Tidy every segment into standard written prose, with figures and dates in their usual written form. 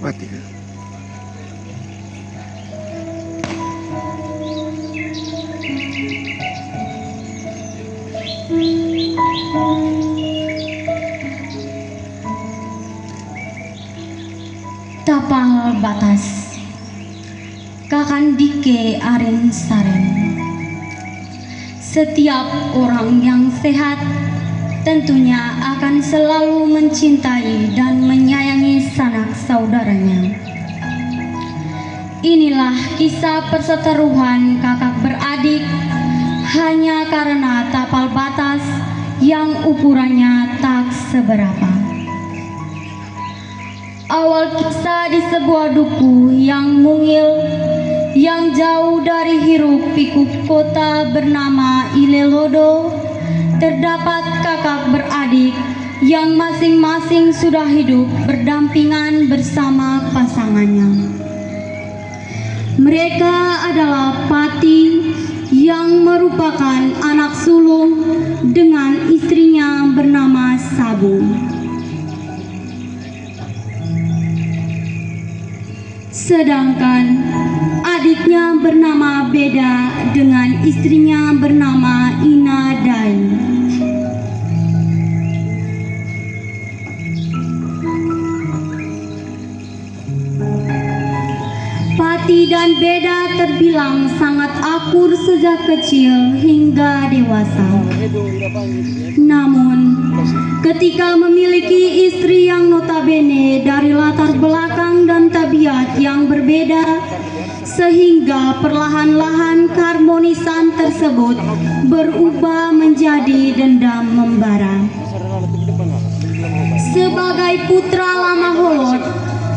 Mati. Tapal batas Kakandike Aren Saren. Setiap orang yang sehat tentunya akan selalu mencintai dan menyayangi sanak saudaranya. Inilah kisah perseteruan kakak beradik hanya karena tapal batas yang ukurannya tak seberapa. Awal kisah di sebuah duku yang mungil, yang jauh dari hiruk pikuk kota bernama Ilelodo, terdapat kakak beradik yang masing-masing sudah hidup berdampingan bersama pasangannya. Mereka adalah Pati yang merupakan anak sulung dengan istrinya bernama Sabu. Sedangkan adiknya bernama Beda dengan istrinya bernama Ina Dai. Pati dan Beda terbilang sangat akur sejak kecil hingga dewasa. Namun, ketika memiliki istri yang notabene dari latar belakang dan tabiat yang berbeda, sehingga perlahan-lahan keharmonisan tersebut berubah menjadi dendam membara. Sebagai putra Lama Holot,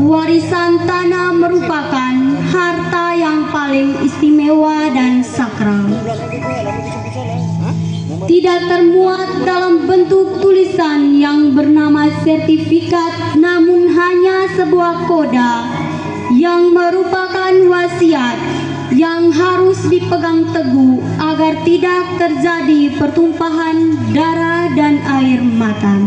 warisan tanah merupakan harta yang paling istimewa dan sakral. Tidak termuat dalam bentuk tulisan yang bernama sertifikat, namun hanya sebuah koda yang merupakan wasiat yang harus dipegang teguh agar tidak terjadi pertumpahan darah dan air mata.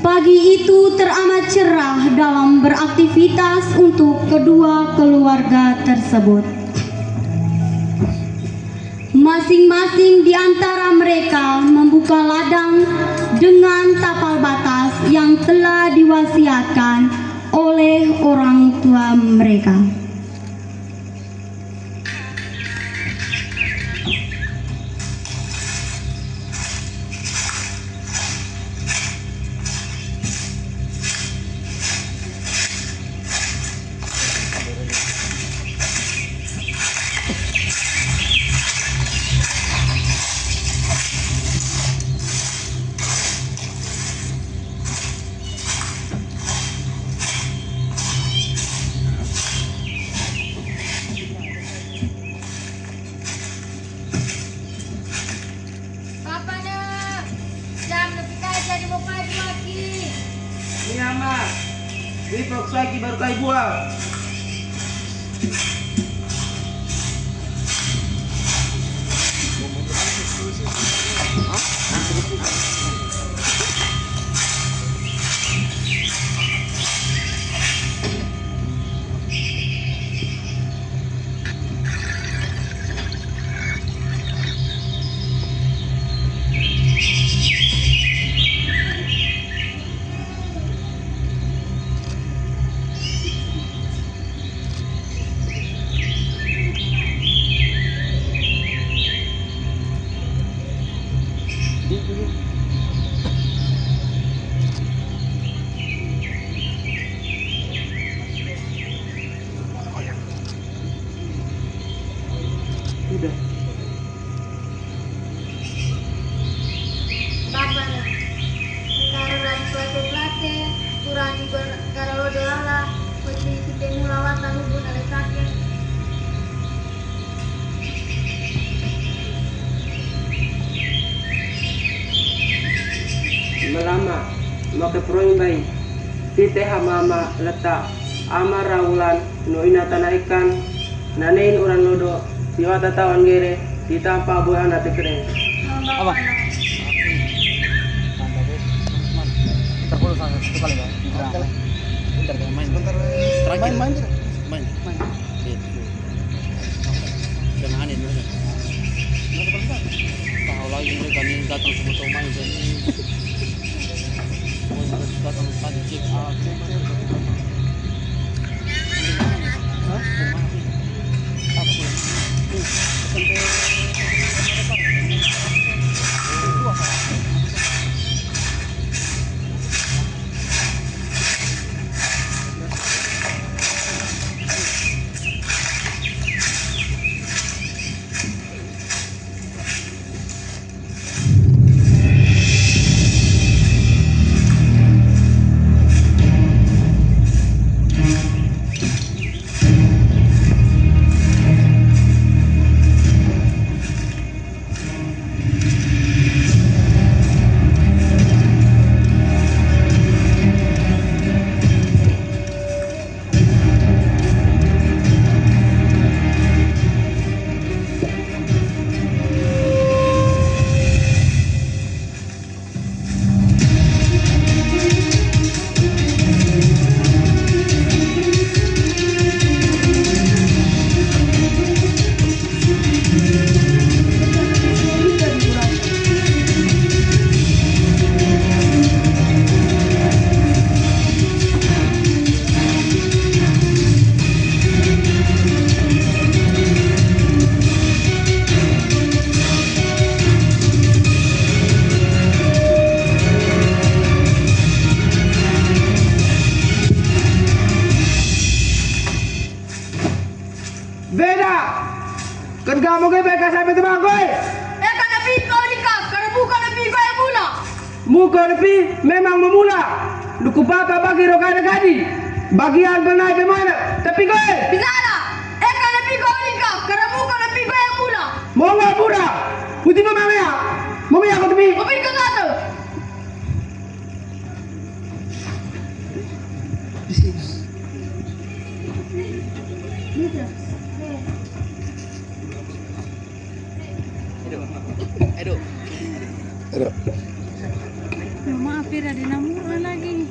Pagi itu teramat cerah dalam beraktivitas untuk kedua keluarga tersebut. Masing-masing di antara mereka membuka ladang dengan tapal batas yang telah diwasiatkan oleh orang tua mereka. Iya mak, ini produk lagi baru kayak buah. Udah. Bapaknya, karena pelatih kurang kalau doala, mesti kita melawan hubun oleh kakek. Melama, make proing bayi. Tite hamama letak amar rawulan no ina tanaikan nanein uran lodo siwata tawan gere ditampa boy anak tekere. Apa? Terpuluh sangat. Itu kali kan. Bentar kan main. Bentar. Terakhir. Main. Gitu. Jangan aneh mereka. Tahu lagi mereka nih datang semua main jadi. Datang tadi check out. Hah? Apa sih? Beda. Kan kamu ke beka sampai teman gue. Kan lebih kau nikah, karena bukan lebih kau yang mula. Muka lebih memang memula. Duku baka bagi rokada gadi. Bagian benar kemana? Tapi gue. Bisa ada. Kan lebih kau nikah, karena bukan lebih kau yang mula. Mau nggak pura? Putih memang ya. Mau ya aku tepi. Lebih kau satu. Aduh. Maaf ya, ada namuran lagi.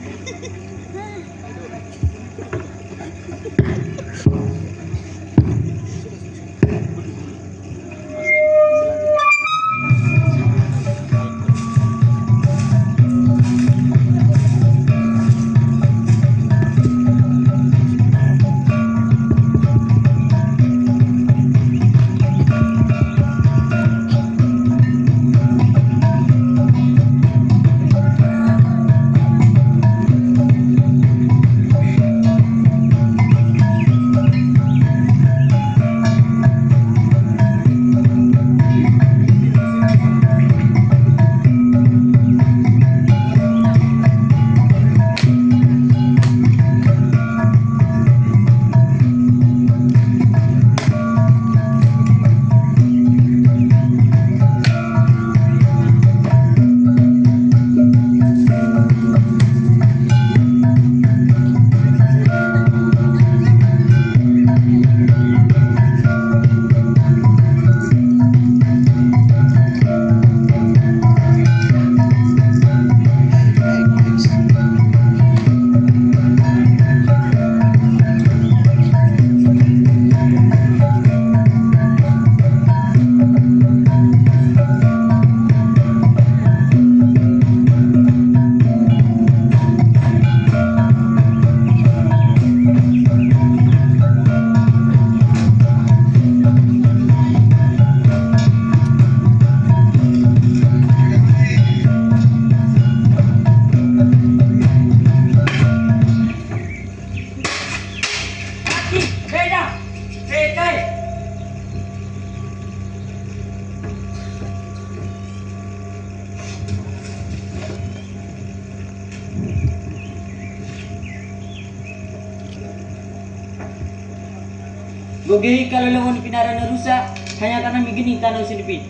Gogehi kalau lawan pinara na rusa hanya karena migini tanau sinipi.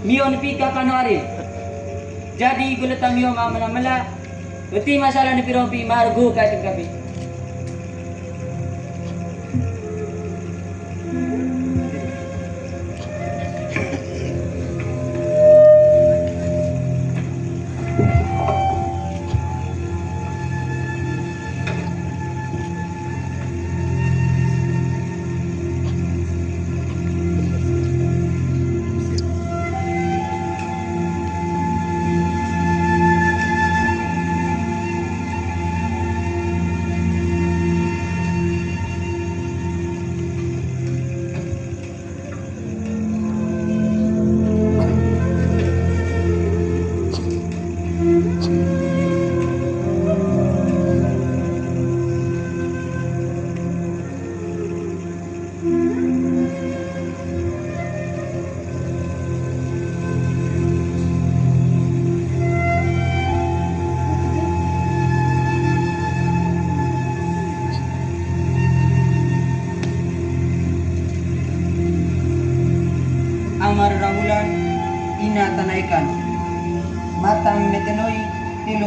Mio nipi kakano ari. Jadi gulata mio mamala beti masalah ni pirompi margo kaitin kapi.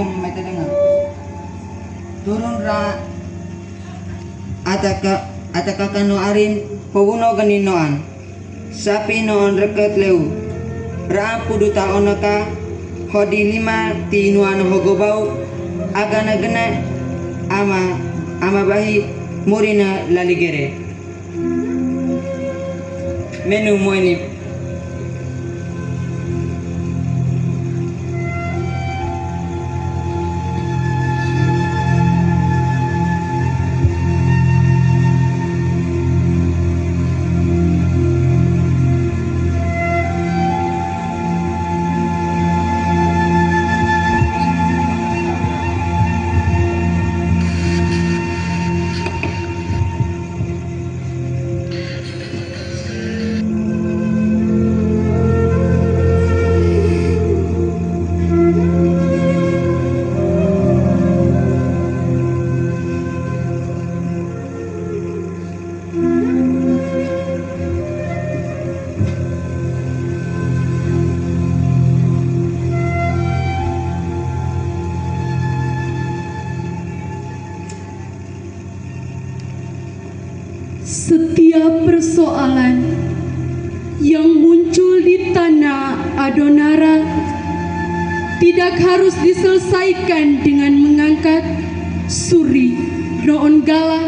yang mata dengar. Turun ra ataka kano arin pawuno ganinoan. Sapi noon reket leu. Ra pudu taon ka hodi lima tinuan hogobau agana gena ama bahi murina laligere. Menu mo ini setiap persoalan yang muncul di tanah Adonara tidak harus diselesaikan dengan mengangkat suri noon gala,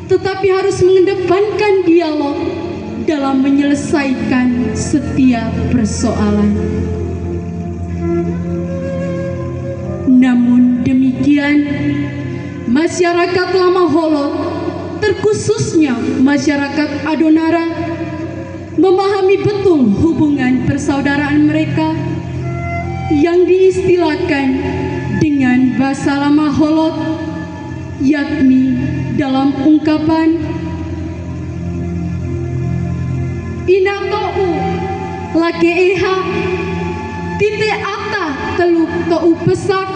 tetapi harus mengedepankan dialog dalam menyelesaikan setiap persoalan. Namun demikian, masyarakat Lama Holot, terkhususnya masyarakat Adonara, memahami betul hubungan persaudaraan mereka yang diistilahkan dengan bahasa Lama Holot, yakni dalam ungkapan inatou lake eha tite ata teluk tou pesak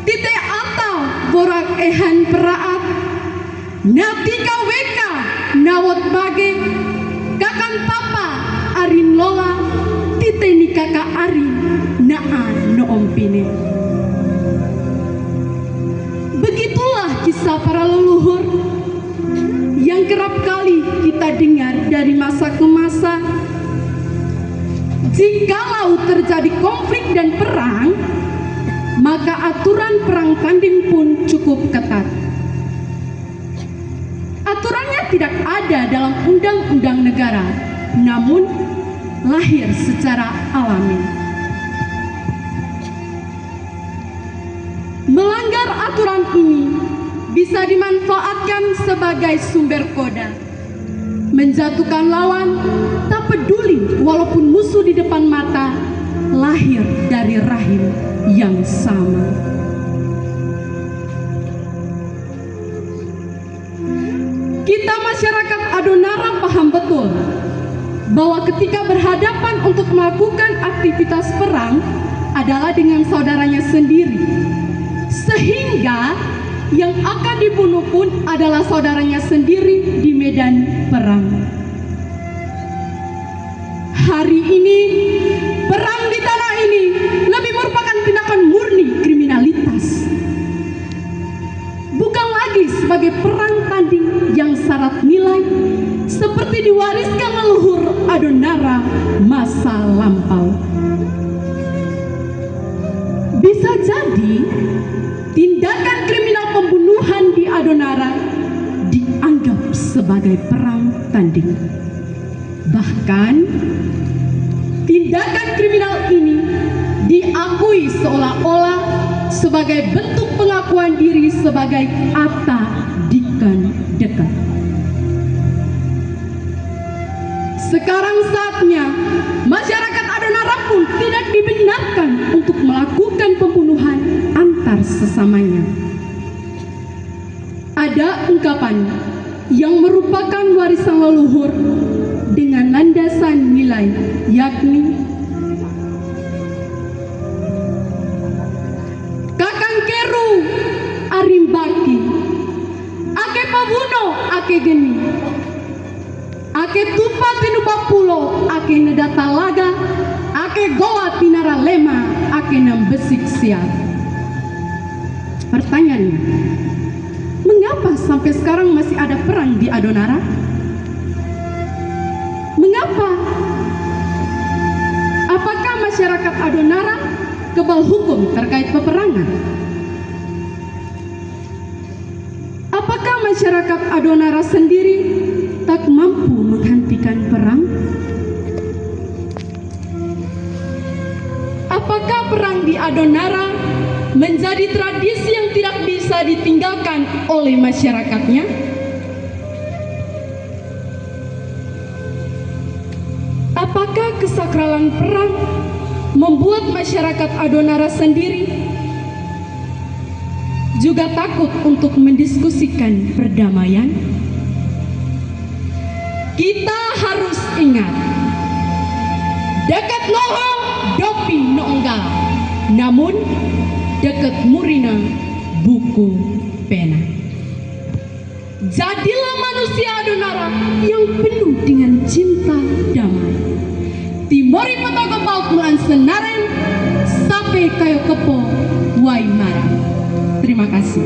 tite ata borak ehan peraat natika weka nawot bage kakan papa arin lola tite ni kakak arin naan noompine. Begitulah kisah para leluhur yang kerap kali kita dengar dari masa ke masa. Jikalau terjadi konflik dan perang, maka aturan perang tanding pun cukup ketat. Aturannya tidak ada dalam undang-undang negara, namun lahir secara alami. Melanggar aturan ini bisa dimanfaatkan sebagai sumber koda, menjatuhkan lawan tak peduli walaupun musuh di depan mata lahir dari rahim yang sama. Kita masyarakat Adonara paham betul bahwa ketika berhadapan untuk melakukan aktivitas perang adalah dengan saudaranya sendiri, sehingga yang akan dibunuh pun adalah saudaranya sendiri di medan perang. Hari ini, perang di tanah ini lebih merupakan tindakan murni kriminalitas. Bukan lagi sebagai perang tanding yang syarat nilai seperti diwariskan leluhur Adonara masa lampau. Bisa jadi tindakan kriminal pembunuhan di Adonara dianggap sebagai perang tanding. Bahkan tindakan kriminal ini diakui seolah-olah sebagai bentuk pengakuan diri sebagai Ata Dikan Dekat. Sekarang saatnya masyarakat Adonara pun tidak dibenarkan untuk melakukan pembunuhan antar sesamanya. Ada ungkapan yang merupakan warisan leluhur dengan landasan nilai, yakni kakang keru arimbaki ake pabuno ake geni ake tupa tinuba pulo ake nedata laga ake goa tinara lema ake nambesik siat. Pertanyaannya, mengapa sampai sekarang masih ada perang di Adonara? Mengapa? Apakah masyarakat Adonara kebal hukum terkait peperangan? Apakah masyarakat Adonara sendiri tak mampu menghentikan perang? Apakah perang di Adonara menjadi tradisi yang tidak bisa ditinggalkan oleh masyarakatnya? Apakah kesakralan perang membuat masyarakat Adonara sendiri juga takut untuk mendiskusikan perdamaian? Kita harus ingat, dekat noho dopi noonggal, namun dekat murina buku pena. Jadilah manusia Adonara yang penuh dengan cinta damai. Timori petogo pauk melan senaren, sampai kayo kepo waimara. Terima kasih.